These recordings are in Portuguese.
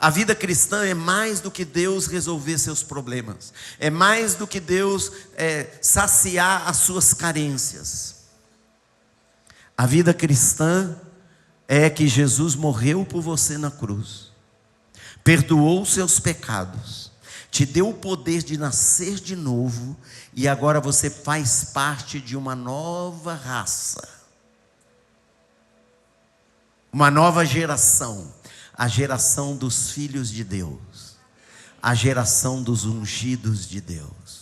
A vida cristã é mais do que Deus resolver seus problemas. É mais do que Deus saciar as suas carências. A vida cristã é que Jesus morreu por você na cruz, perdoou os seus pecados, te deu o poder de nascer de novo, e agora você faz parte de uma nova raça, uma nova geração, a geração dos filhos de Deus, a geração dos ungidos de Deus.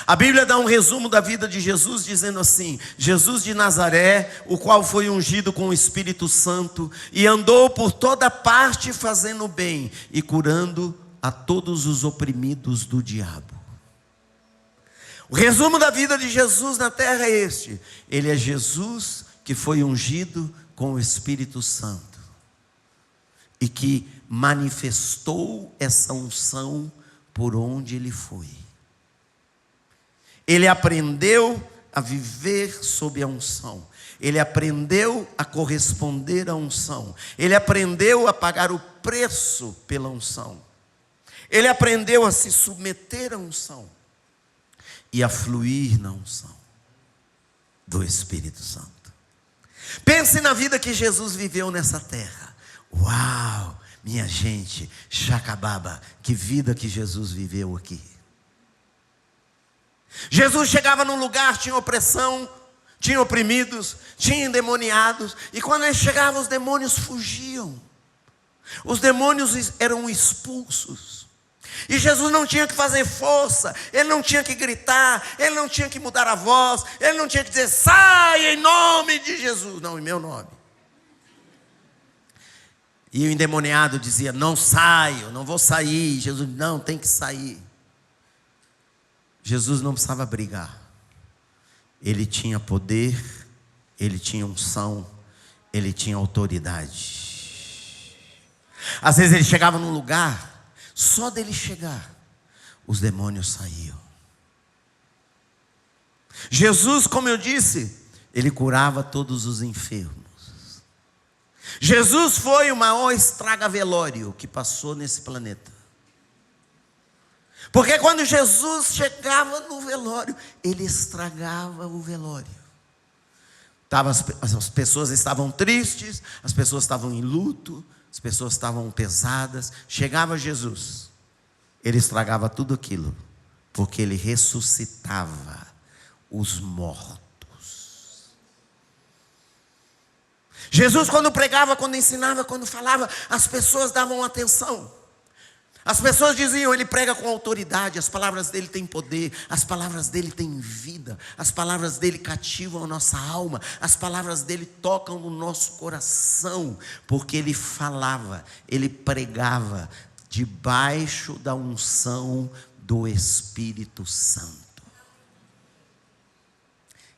A Bíblia dá um resumo da vida de Jesus, dizendo assim: Jesus de Nazaré, o qual foi ungido com o Espírito Santo, e andou por toda parte fazendo bem e curando a todos os oprimidos do diabo. O resumo da vida de Jesus na terra é este: ele é Jesus que foi ungido com o Espírito Santo e que manifestou essa unção por onde ele foi. Ele aprendeu a viver sob a unção. Ele aprendeu a corresponder à unção. Ele aprendeu a pagar o preço pela unção. Ele aprendeu a se submeter à unção e a fluir na unção do Espírito Santo. Pense na vida que Jesus viveu nessa terra. Uau, minha gente, Chacababa, que vida que Jesus viveu aqui. Jesus chegava num lugar, tinha opressão, tinha oprimidos, tinha endemoniados, e quando ele chegava, os demônios fugiam. Os demônios eram expulsos. E Jesus não tinha que fazer força, ele não tinha que gritar, ele não tinha que mudar a voz, ele não tinha que dizer: sai em nome de Jesus. Não, em meu nome. E o endemoniado dizia: não saio, não vou sair. Jesus: não, tem que sair. Jesus não precisava brigar. Ele tinha poder, ele tinha unção, ele tinha autoridade. Às vezes ele chegava num lugar, só dele chegar, os demônios saíam. Jesus, como eu disse, ele curava todos os enfermos. Jesus foi o maior estraga-velório que passou nesse planeta. Porque quando Jesus chegava no velório, ele estragava o velório. As pessoas estavam tristes, as pessoas estavam em luto, as pessoas estavam pesadas. Chegava Jesus, ele estragava tudo aquilo, porque ele ressuscitava os mortos. Jesus, quando pregava, quando ensinava, quando falava, as pessoas davam atenção. As pessoas diziam: ele prega com autoridade, as palavras dele têm poder, as palavras dele têm vida, as palavras dele cativam a nossa alma, as palavras dele tocam no nosso coração, porque ele falava, ele pregava debaixo da unção do Espírito Santo.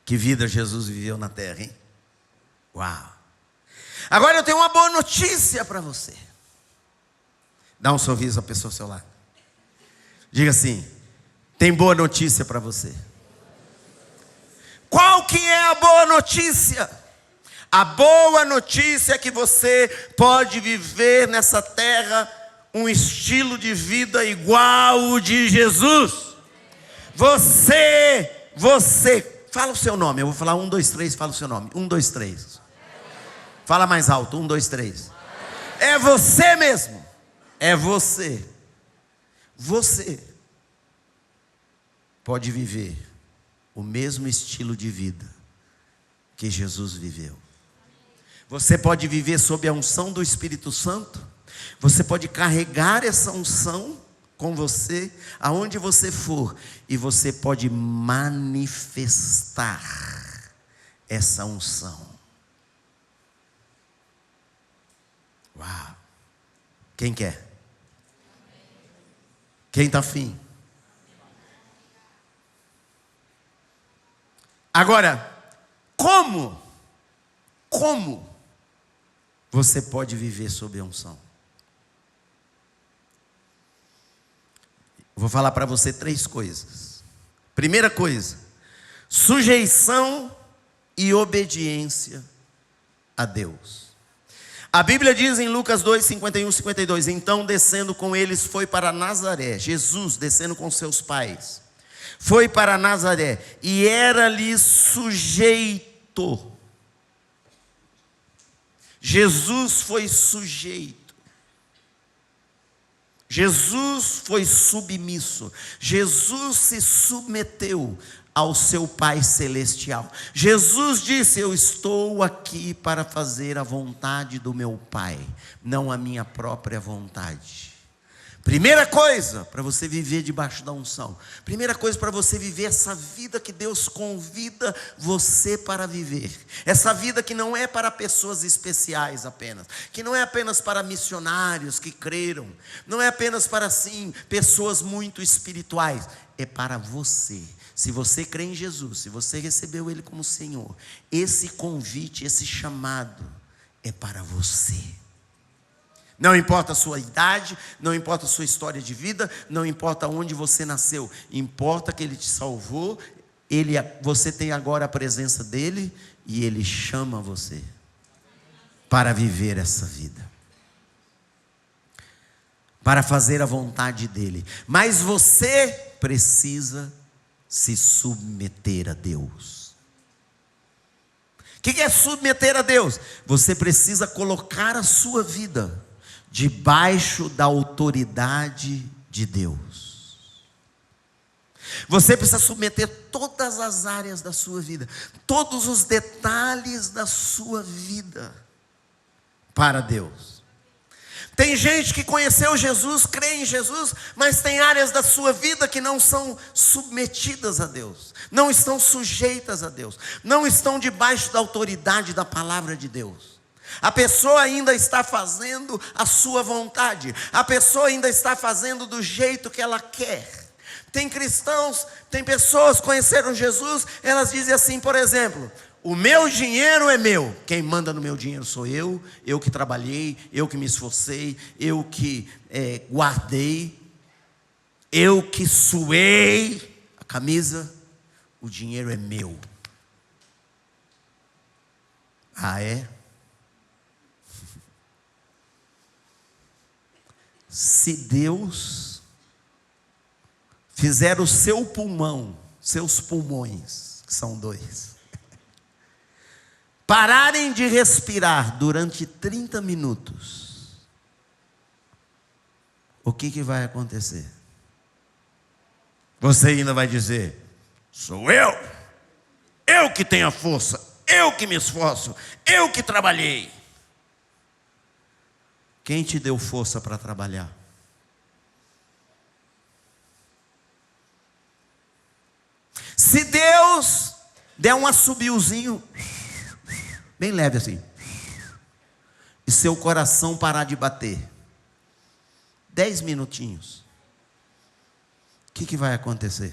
Que vida Jesus viveu na terra, hein? Uau! Agora eu tenho uma boa notícia para você. Dá um sorriso à pessoa ao seu lado. Diga assim: tem boa notícia para você. Qual que é a boa notícia? A boa notícia é que você pode viver nessa terra um estilo de vida igual o de Jesus. Você, fala o seu nome. Eu vou falar 1, 2, 3, fala o seu nome. 1, 2, 3. Fala mais alto. 1, 2, 3. É você mesmo. É você. Você pode viver o mesmo estilo de vida que Jesus viveu. Você pode viver sob a unção do Espírito Santo. Você pode carregar essa unção com você aonde você for, e você pode manifestar essa unção. Uau! Quem quer? Quem está afim? Agora, como você pode viver sob a unção? Vou falar para você 3 coisas. Primeira coisa: sujeição e obediência a Deus. A Bíblia diz em Lucas 2, 51 e 52, então descendo com eles foi para Nazaré. Jesus descendo com seus pais foi para Nazaré e era-lhe sujeito. Jesus foi sujeito. Jesus foi submisso. Jesus se submeteu ao seu Pai Celestial. Jesus disse: eu estou aqui para fazer a vontade do meu Pai, não a minha própria vontade. Primeira coisa para você viver debaixo da unção. Primeira coisa para você viver essa vida que Deus convida você para viver. Essa vida que não é para pessoas especiais apenas. Que não é apenas para missionários que creram. Não é apenas para, sim, pessoas muito espirituais. É para você. Se você crê em Jesus, se você recebeu Ele como Senhor, esse convite, esse chamado é para você. Não importa a sua idade, não importa a sua história de vida, não importa onde você nasceu, importa que Ele te salvou, você tem agora a presença dEle e Ele chama você para viver essa vida, para fazer a vontade dEle. Mas você precisa se submeter a Deus. O que é submeter a Deus? Você precisa colocar a sua vida debaixo da autoridade de Deus. Você precisa submeter todas as áreas da sua vida, todos os detalhes da sua vida para Deus. Tem gente que conheceu Jesus, crê em Jesus, mas tem áreas da sua vida que não são submetidas a Deus, não estão sujeitas a Deus, não estão debaixo da autoridade da palavra de Deus. A pessoa ainda está fazendo a sua vontade, a pessoa ainda está fazendo do jeito que ela quer. Tem cristãos, tem pessoas que conheceram Jesus, elas dizem assim, por exemplo: o meu dinheiro é meu, quem manda no meu dinheiro sou eu que trabalhei, eu que me esforcei, eu que guardei, eu que suei a camisa, o dinheiro é meu. Ah, é? Se Deus fizer o seu pulmão, seus pulmões, que são 2, pararem de respirar durante 30 minutos, o que vai acontecer? Você ainda vai dizer: sou eu que tenho a força, eu que me esforço, eu que trabalhei. Quem te deu força para trabalhar? Se Deus der um assobiozinho bem leve assim, e seu coração parar de bater 10 minutinhos, o que vai acontecer?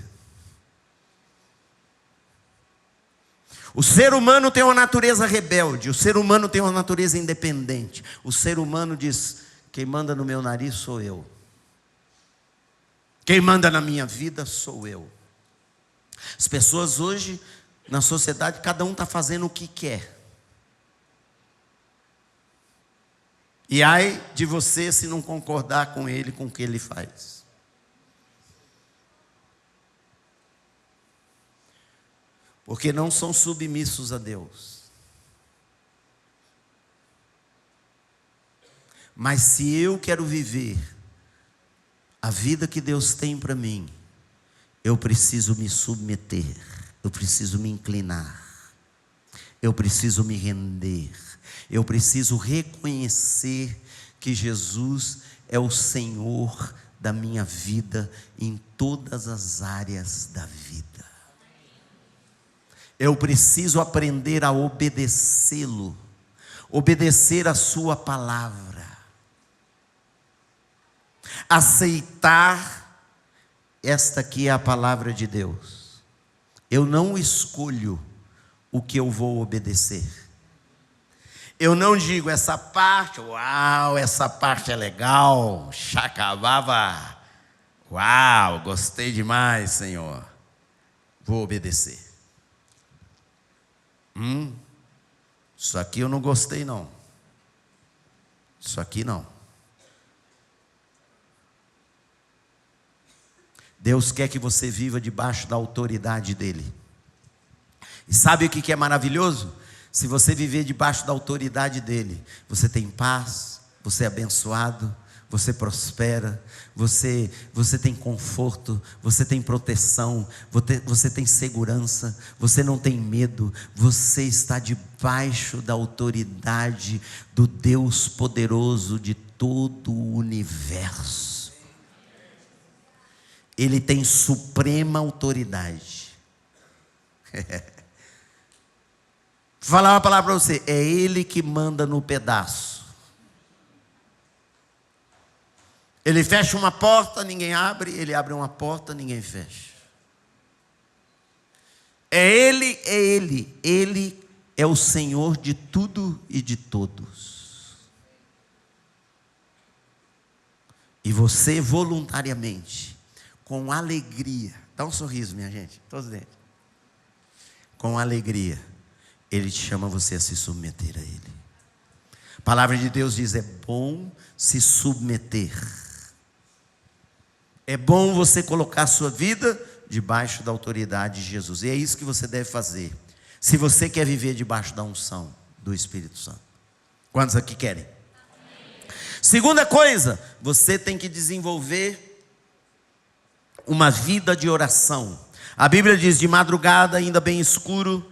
O ser humano tem uma natureza rebelde, o ser humano tem uma natureza independente. O ser humano diz: quem manda no meu nariz sou eu, quem manda na minha vida sou eu. As pessoas hoje, na sociedade, cada um está fazendo o que quer. E ai de você se não concordar com ele, com o que ele faz. Porque não são submissos a Deus. Mas se eu quero viver a vida que Deus tem para mim, eu preciso me submeter, eu preciso me inclinar, eu preciso me render, eu preciso reconhecer que Jesus é o Senhor da minha vida em todas as áreas da vida. Eu preciso aprender a obedecê-lo, obedecer a sua palavra, aceitar esta aqui é a palavra de Deus. Eu não escolho o que eu vou obedecer. Eu não digo essa parte, uau, essa parte é legal, chacabava, uau, gostei demais, Senhor, vou obedecer. Isso aqui eu não gostei não. Isso aqui não. Deus quer que você viva debaixo da autoridade dEle. E sabe o que é maravilhoso? Se você viver debaixo da autoridade dEle, você tem paz, você é abençoado, você prospera, você tem conforto, você tem proteção, você tem segurança, você não tem medo, você está debaixo da autoridade do Deus poderoso de todo o universo. Ele tem suprema autoridade. Vou falar uma palavra para você, é Ele que manda no pedaço. Ele fecha uma porta, ninguém abre. Ele abre uma porta, ninguém fecha. É Ele. Ele é o Senhor de tudo e de todos. E você voluntariamente, com alegria, dá um sorriso, minha gente, todos dentro. Com alegria, Ele te chama você a se submeter a Ele. A palavra de Deus diz: é bom se submeter. É bom você colocar a sua vida debaixo da autoridade de Jesus. E é isso que você deve fazer, se você quer viver debaixo da unção do Espírito Santo. Quantos aqui querem? Segunda coisa, você tem que desenvolver uma vida de oração. A Bíblia diz: de madrugada, ainda bem escuro,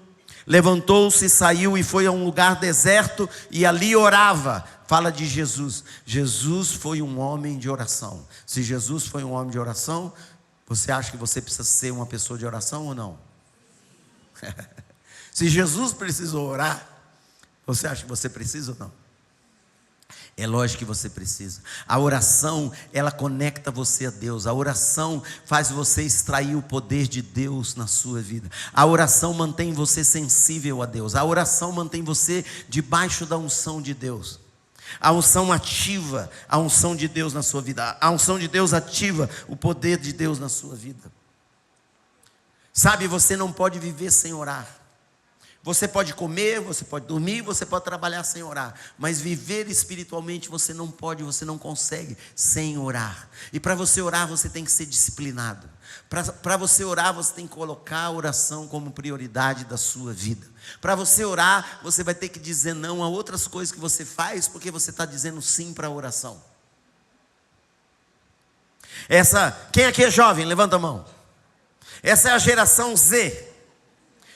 levantou-se, saiu e foi a um lugar deserto e ali orava. Fala de Jesus. Jesus foi um homem de oração. Se Jesus foi um homem de oração, você acha que você precisa ser uma pessoa de oração ou não? Se Jesus precisou orar, você acha que você precisa ou não? É lógico que você precisa. A oração, ela conecta você a Deus. A oração faz você extrair o poder de Deus na sua vida. A oração mantém você sensível a Deus. A oração mantém você debaixo da unção de Deus. A unção ativa a unção de Deus na sua vida. A unção de Deus ativa o poder de Deus na sua vida. Sabe, você não pode viver sem orar. Você pode comer, você pode dormir, você pode trabalhar sem orar, mas viver espiritualmente você não pode, você não consegue sem orar. E para você orar você tem que ser disciplinado. Para você orar você tem que colocar a oração como prioridade da sua vida. Para você orar você vai ter que dizer não a outras coisas que você faz, porque você está dizendo sim para a oração. Quem aqui é jovem? Levanta a mão. Essa é a geração Z.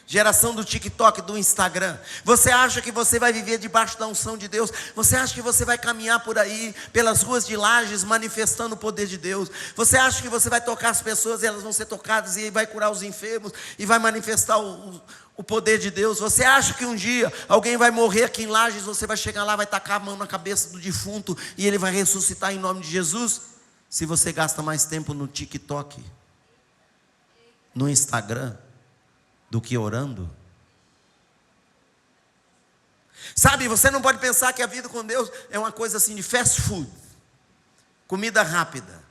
Geração do TikTok, do Instagram. Você acha que você vai viver debaixo da unção de Deus? Você acha que você vai caminhar por aí, pelas ruas de Lages, manifestando o poder de Deus? Você acha que você vai tocar as pessoas e elas vão ser tocadas e vai curar os enfermos e vai manifestar o poder de Deus? Você acha que um dia alguém vai morrer aqui em Lages, você vai chegar lá, vai tacar a mão na cabeça do defunto e ele vai ressuscitar em nome de Jesus? Se você gasta mais tempo no TikTok, no Instagram, do que orando. Sabe, você não pode pensar que a vida com Deus é uma coisa assim de fast food, comida rápida.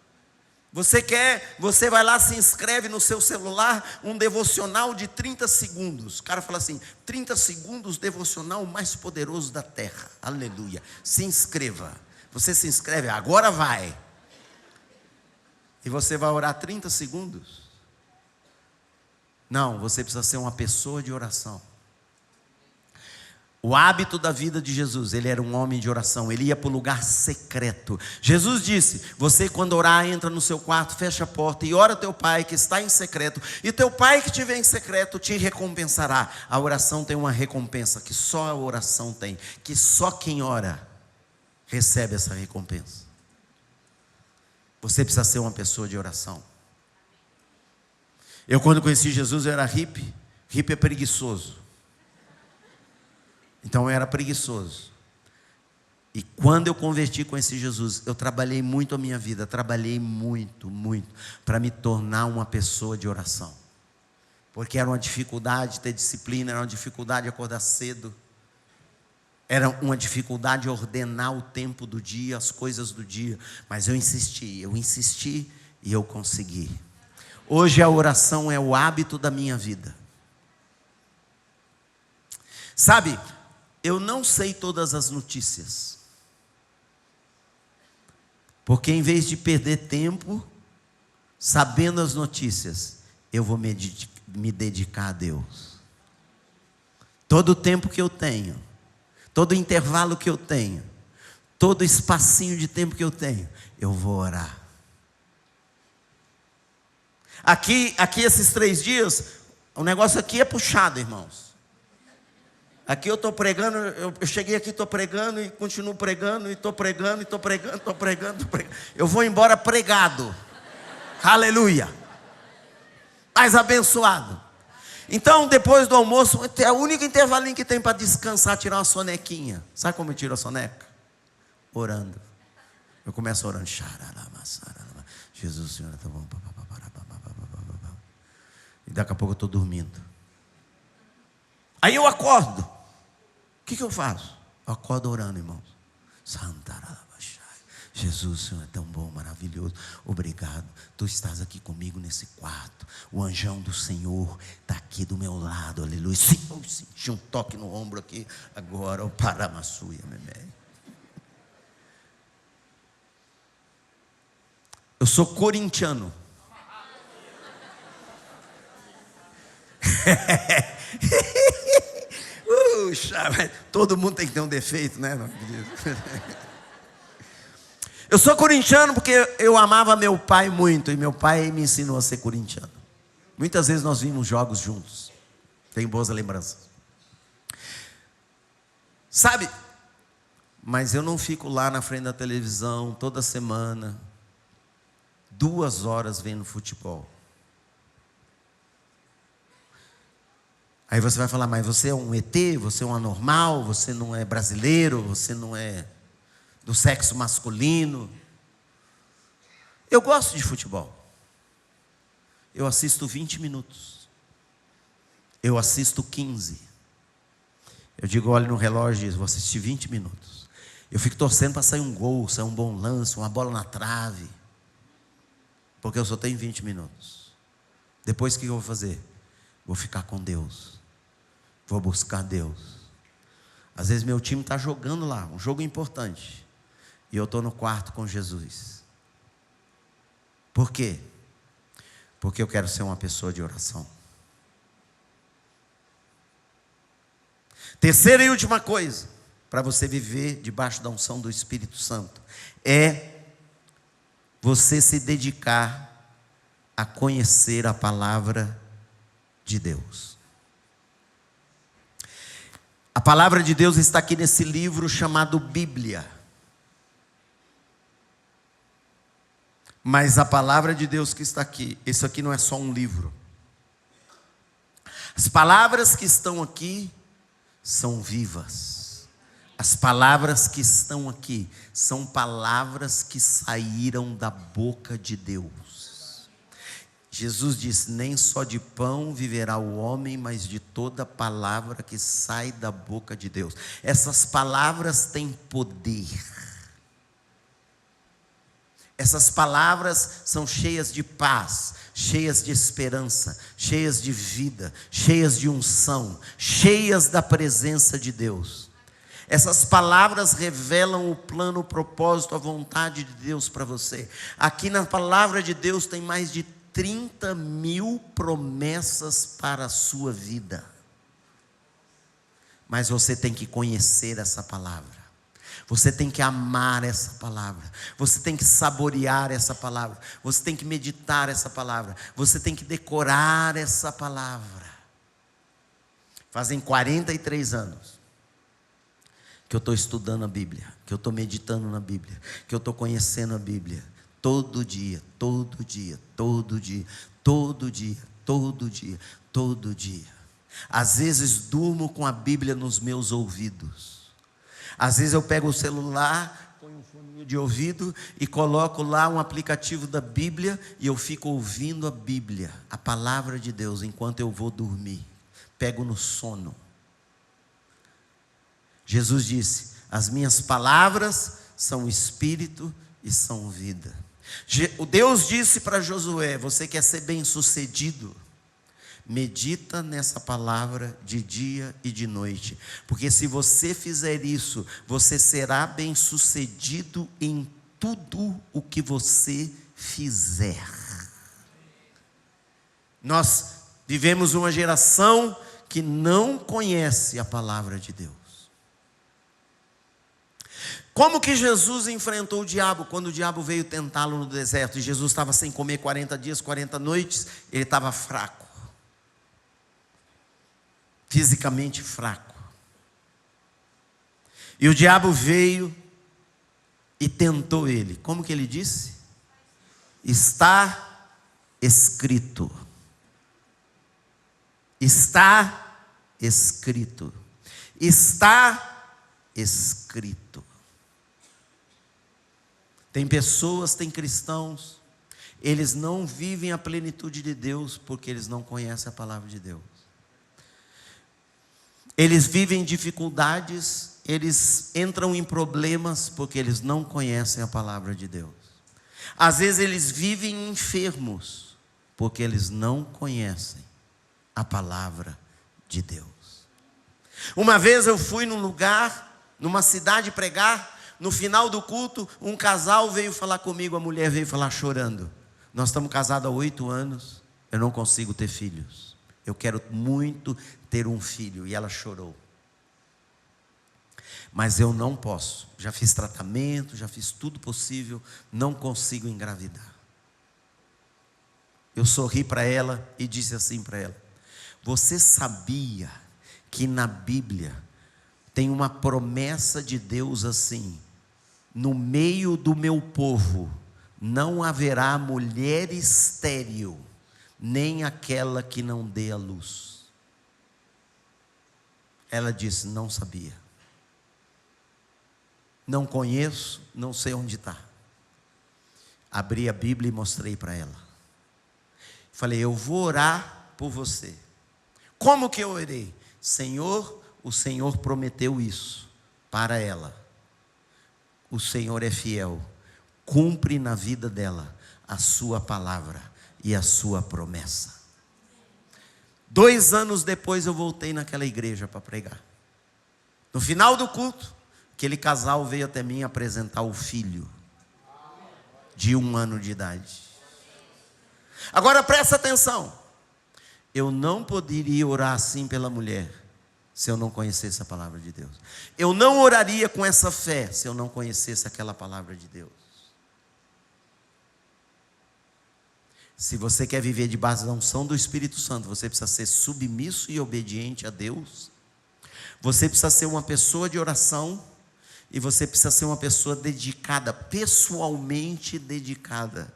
Você vai lá, se inscreve no seu celular, um devocional de 30 segundos. O cara fala assim: 30 segundos, devocional mais poderoso da terra. Aleluia. Se inscreva. Você se inscreve, agora vai. E você vai orar 30 segundos. Não, você precisa ser uma pessoa de oração. O hábito da vida de Jesus, ele era um homem de oração. Ele ia para o lugar secreto. Jesus disse: você quando orar, entra no seu quarto, fecha a porta e ora a teu pai que está em secreto, e teu pai que te vê em secreto te recompensará. A oração tem uma recompensa que só a oração tem, que só quem ora recebe essa recompensa. Você precisa ser uma pessoa de oração. Eu quando conheci Jesus eu era hippie. Hippie é preguiçoso. Então eu era preguiçoso. E quando eu converti, conheci Jesus, eu trabalhei muito a minha vida. Trabalhei muito para me tornar uma pessoa de oração. Porque era uma dificuldade ter disciplina, era uma dificuldade acordar cedo. Era uma dificuldade ordenar o tempo do dia, as coisas do dia. Mas eu insisti e eu consegui. Hoje a oração é o hábito da minha vida. Sabe, eu não sei todas as notícias. Porque em vez de perder tempo sabendo as notícias, eu vou me dedicar a Deus. Todo o tempo que eu tenho, todo o intervalo que eu tenho, todo o espacinho de tempo que eu tenho, eu vou orar. Aqui esses 3 dias, o negócio aqui é puxado, irmãos. Aqui eu estou pregando, eu cheguei aqui, estou pregando e continuo pregando, e estou pregando, e estou pregando, estou pregando, estou pregando. Eu vou embora pregado. Aleluia. Mais abençoado. Então, depois do almoço, é o único intervalinho que tem para descansar, tirar uma sonequinha. Sabe como eu tiro a soneca? Orando. Eu começo orando. Jesus, Senhor, tá bom. E daqui a pouco eu estou dormindo. Aí eu acordo. O que eu faço? Eu acordo orando, irmãos. Jesus, Senhor, é tão bom, maravilhoso. Obrigado. Tu estás aqui comigo nesse quarto. O anjão do Senhor está aqui do meu lado. Aleluia. Eu senti um toque no ombro aqui. Agora, o paramassuia, memé. Eu sou corintiano. Todo mundo tem que ter um defeito, né? Eu sou corintiano porque eu amava meu pai muito, e meu pai me ensinou a ser corintiano. Muitas vezes nós vimos jogos juntos. Tenho boas lembranças. Sabe? Mas eu não fico lá na frente da televisão toda semana 2 horas vendo futebol. Aí você vai falar, mas você é um ET, você é um anormal, você não é brasileiro, você não é do sexo masculino. Eu gosto de futebol. Eu assisto 20 minutos. Eu assisto 15. Eu digo, olho no relógio e digo, vou assistir 20 minutos. Eu fico torcendo para sair um gol, sair um bom lance, uma bola na trave. Porque eu só tenho 20 minutos. Depois o que eu vou fazer? Vou ficar com Deus. Vou buscar Deus. Às vezes meu time está jogando lá, um jogo importante, e eu estou no quarto com Jesus. Por quê? Porque eu quero ser uma pessoa de oração. Terceira e última coisa, para você viver debaixo da unção do Espírito Santo, é você se dedicar a conhecer a palavra de Deus. A palavra de Deus está aqui nesse livro chamado Bíblia. Mas a palavra de Deus que está aqui, isso aqui não é só um livro. As palavras que estão aqui são vivas. As palavras que estão aqui são palavras que saíram da boca de Deus. Jesus disse, nem só de pão viverá o homem, mas de toda palavra que sai da boca de Deus. Essas palavras têm poder. Essas palavras são cheias de paz, cheias de esperança, cheias de vida, cheias de unção, cheias da presença de Deus. Essas palavras revelam o plano, o propósito, a vontade de Deus para você. Aqui na palavra de Deus tem mais de 30.000 promessas para a sua vida. Mas você tem que conhecer essa palavra. Você tem que amar essa palavra. Você tem que saborear essa palavra. Você tem que meditar essa palavra. Você tem que decorar essa palavra. Fazem 43 anos que eu estou estudando a Bíblia, que eu estou meditando na Bíblia, que eu estou conhecendo a Bíblia. Todo dia, todo dia, todo dia, todo dia, todo dia, todo dia. Às vezes durmo com a Bíblia nos meus ouvidos. Às vezes eu pego o celular, ponho um foninho de ouvido e coloco lá um aplicativo da Bíblia e eu fico ouvindo a Bíblia, a palavra de Deus, enquanto eu vou dormir. Pego no sono. Jesus disse, as minhas palavras são espírito e são vida. O Deus disse para Josué, você quer ser bem sucedido? Medita nessa palavra de dia e de noite, porque se você fizer isso, você será bem sucedido em tudo o que você fizer. Nós vivemos uma geração que não conhece a palavra de Deus. Como que Jesus enfrentou o diabo quando o diabo veio tentá-lo no deserto? E Jesus estava sem comer 40 dias, 40 noites, ele estava fraco. Fisicamente fraco. E o diabo veio e tentou ele. Como que ele disse? Está escrito. Está escrito. Está escrito. Tem pessoas, tem cristãos, eles não vivem a plenitude de Deus porque eles não conhecem a palavra de Deus. Eles vivem dificuldades, eles entram em problemas porque eles não conhecem a palavra de Deus. Às vezes eles vivem enfermos porque eles não conhecem a palavra de Deus. Uma vez eu fui num lugar, numa cidade pregar. No final do culto, um casal veio falar comigo, a mulher veio falar chorando. Nós estamos casados há 8 anos, eu não consigo ter filhos. Eu quero muito ter um filho. E ela chorou. Mas eu não posso. Já fiz tratamento, já fiz tudo possível, não consigo engravidar. Eu sorri para ela e disse assim para ela: você sabia que na Bíblia tem uma promessa de Deus assim: no meio do meu povo não haverá mulher estéril, nem aquela que não dê a luz. Ela disse: não sabia. Não conheço, não sei onde está. Abri a Bíblia e mostrei para ela. Falei: eu vou orar por você. Como que eu orei? Senhor, o Senhor prometeu isso para ela. O Senhor é fiel, cumpre na vida dela a sua palavra e a sua promessa. 2 anos depois eu voltei naquela igreja para pregar. No final do culto, aquele casal veio até mim apresentar o filho de 1 ano de idade. Agora presta atenção, eu não poderia orar assim pela mulher se eu não conhecesse a palavra de Deus. Eu não oraria com essa fé se eu não conhecesse aquela palavra de Deus. Se você quer viver debaixo da unção do Espírito Santo, você precisa ser submisso e obediente a Deus. Você precisa ser uma pessoa de oração. E você precisa ser uma pessoa dedicada, pessoalmente dedicada,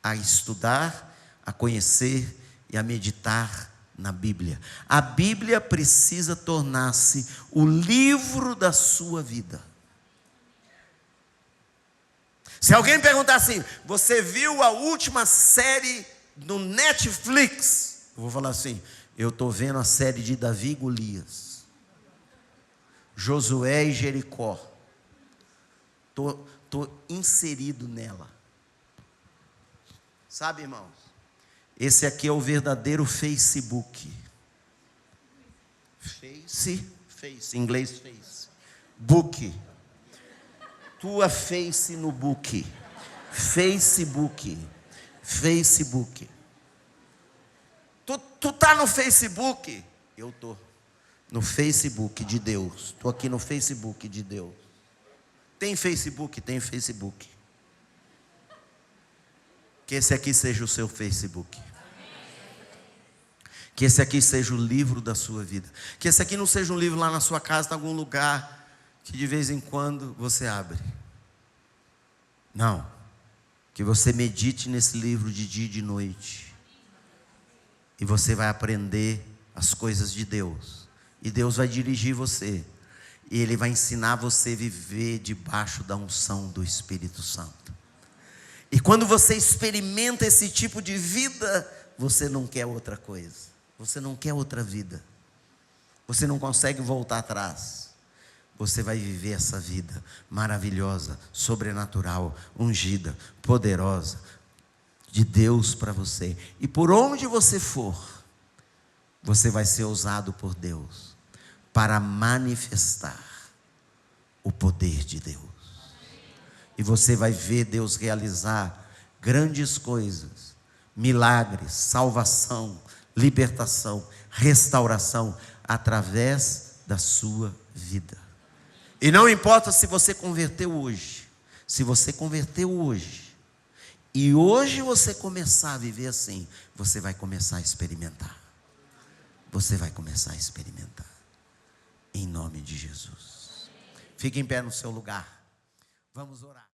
a estudar, a conhecer e a meditar na Bíblia. A Bíblia precisa tornar-se o livro da sua vida. Se alguém perguntar assim: você viu a última série no Netflix? Eu vou falar assim: eu estou vendo a série de Davi e Golias, Josué e Jericó. Estou inserido nela. Sabe, irmãos, esse aqui é o verdadeiro Facebook. Face, em inglês face. Book. Tua face no book. Facebook. Tu tá no Facebook? Eu tô no Facebook de Deus. Estou aqui no Facebook de Deus. Tem Facebook? Tem Facebook. Que esse aqui seja o seu Facebook. Que esse aqui seja o livro da sua vida. Que esse aqui não seja um livro lá na sua casa, em algum lugar, que de vez em quando você abre. Não. Que você medite nesse livro de dia e de noite. E você vai aprender as coisas de Deus. E Deus vai dirigir você. E Ele vai ensinar você a viver debaixo da unção do Espírito Santo. E quando você experimenta esse tipo de vida, você não quer outra coisa. Você não quer outra vida. Você não consegue voltar atrás. Você vai viver essa vida maravilhosa, sobrenatural, ungida, poderosa, de Deus para você. E por onde você for, você vai ser usado por Deus para manifestar o poder de Deus. E você vai ver Deus realizar grandes coisas, milagres, salvação, libertação, restauração, através da sua vida. E não importa se você converteu hoje, se você converteu hoje, e hoje você começar a viver assim, você vai começar a experimentar. Você vai começar a experimentar. Em nome de Jesus. Fique em pé no seu lugar. Vamos orar.